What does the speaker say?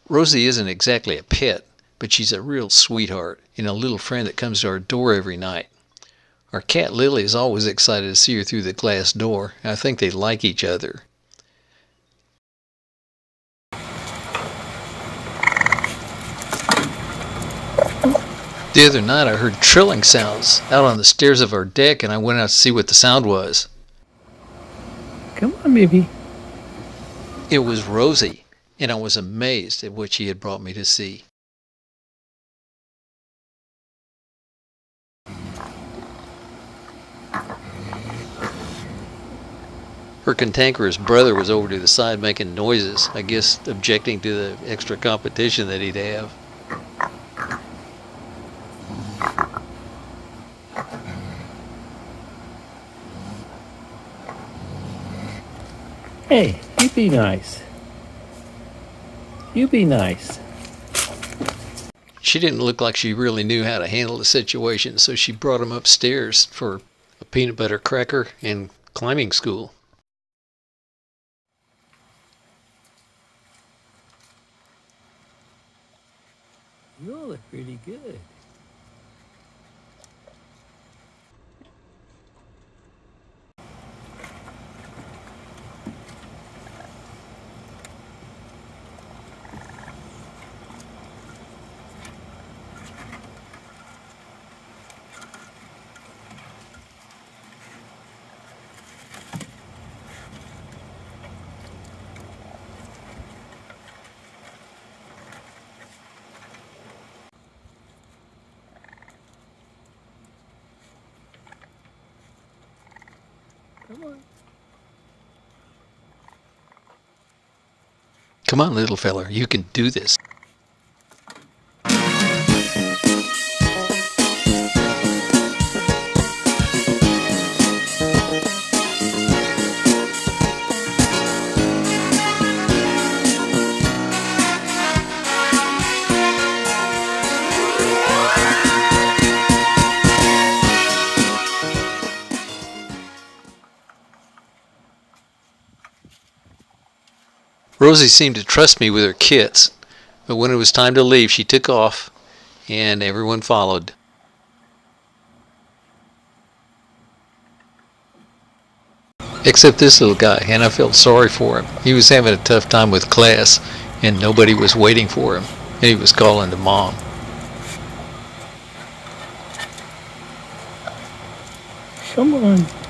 Rosie isn't exactly a pet, but she's a real sweetheart and a little friend that comes to our door every night. Our cat Lily is always excited to see her through the glass door. I think they like each other. The other night I heard trilling sounds out on the stairs of our deck, and I went out to see what the sound was. Come on, baby. It was Rosie, and I was amazed at what she had brought me to see. Her cantankerous brother was over to the side making noises, I guess objecting to the extra competition that he'd have. Hey, you be nice. You be nice. She didn't look like she really knew how to handle the situation, so she brought him upstairs for a peanut butter cracker and climbing school. You all look pretty good. Come on. Come on, little feller, you can do this. Rosie seemed to trust me with her kits, but when it was time to leave, she took off, and everyone followed. Except this little guy, and I felt sorry for him. He was having a tough time with class, and nobody was waiting for him, and he was calling to Mom. Come on.